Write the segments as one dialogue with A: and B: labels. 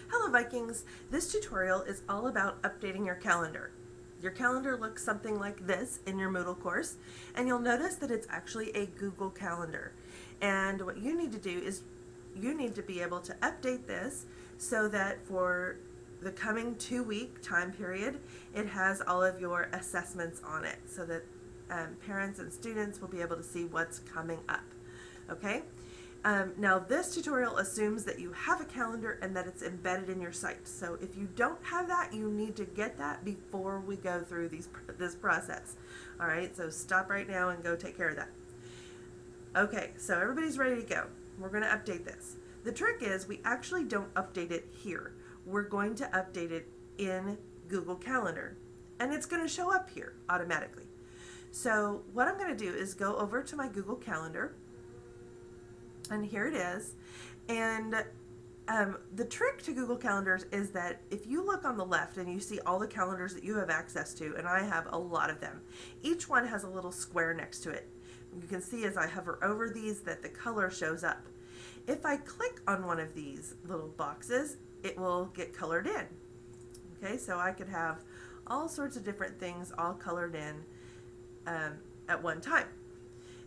A: Hello Vikings! This tutorial is all about updating your calendar. Your calendar looks something like this in your Moodle course, and you'll notice that it's actually a Google Calendar. And what you need to do is you need to be able to update this so that for the coming 2-week time period, it has all of your assessments on it so that parents and students will be able to see what's coming up. Okay? Now this tutorial assumes that you have a calendar and that it's embedded in your site. So if you don't have that, you need to get that before we go through this process. All right, so stop right now and go take care of that. Okay, so everybody's ready to go. We're going to update this. The trick is we actually don't update it here. We're going to update it in Google Calendar, and it's going to show up here automatically. So what I'm going to do is go over to my Google Calendar, and here it is. And the trick to Google Calendars is that if you look on the left and you see all the calendars that you have access to, and I have a lot of them, each one has a little square next to it. You can see as I hover over these that the color shows up. If I click on one of these little boxes, it will get colored in. Okay, so I could have all sorts of different things all colored in at one time.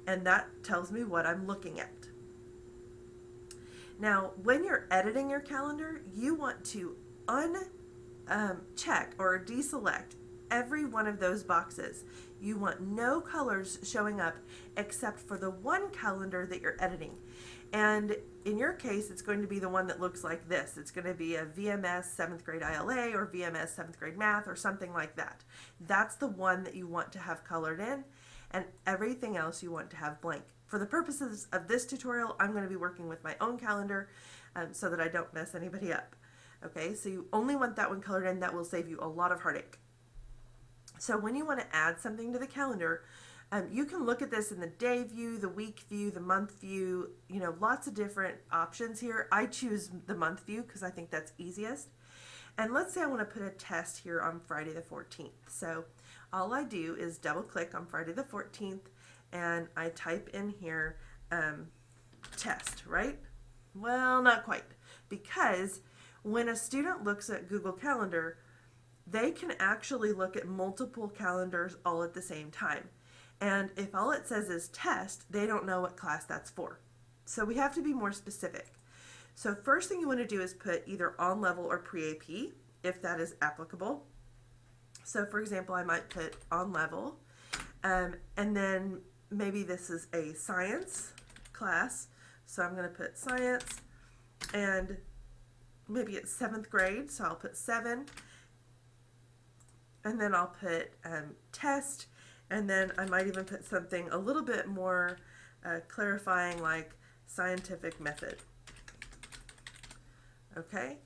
A: And that tells me what I'm looking at. Now, when you're editing your calendar, you want to uncheck or deselect every one of those boxes. You want no colors showing up except for the one calendar that you're editing. And in your case, it's going to be the one that looks like this. It's going to be a VMS 7th grade ILA or VMS 7th grade math or something like that. That's the one that you want to have colored in, and everything else you want to have blank. For the purposes of this tutorial, I'm going to be working with my own calendar so that I don't mess anybody up. Okay, so you only want that one colored in. That will save you a lot of heartache. So when you want to add something to the calendar, you can look at this in the day view, the week view, the month view, lots of different options here. I choose the month view because I think that's easiest. And let's say I want to put a test here on Friday the 14th. So all I do is double click on Friday the 14th and I type in here test, right? Well, not quite, because when a student looks at Google Calendar, they can actually look at multiple calendars all at the same time. And if all it says is test, they don't know what class that's for. So we have to be more specific. So first thing you want to do is put either on level or pre-AP, if that is applicable. So for example, I might put on level, and then maybe this is a science class. So I'm going to put science, and maybe it's 7th grade, so I'll put 7. And then I'll put test, and then I might even put something a little bit more clarifying, like scientific method. Okay,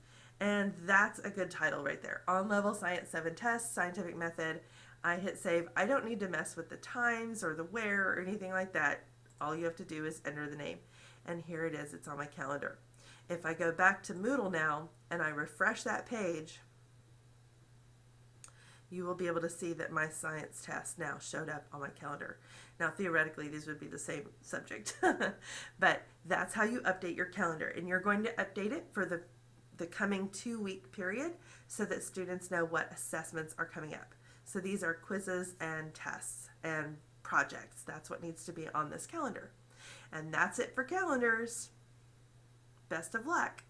A: and that's a good title right there. On level science 7 test, scientific method. I hit save. I don't need to mess with the times or the where or anything like that. All you have to do is enter the name, and here it is. It's on my calendar. If I go back to Moodle now and I refresh that page, you will be able to see that my science test now showed up on my calendar. Now, theoretically, these would be the same subject, but that's how you update your calendar, and you're going to update it for the coming 2-week period so that students know what assessments are coming up. So these are quizzes and tests and projects. That's what needs to be on this calendar. And that's it for calendars. Best of luck.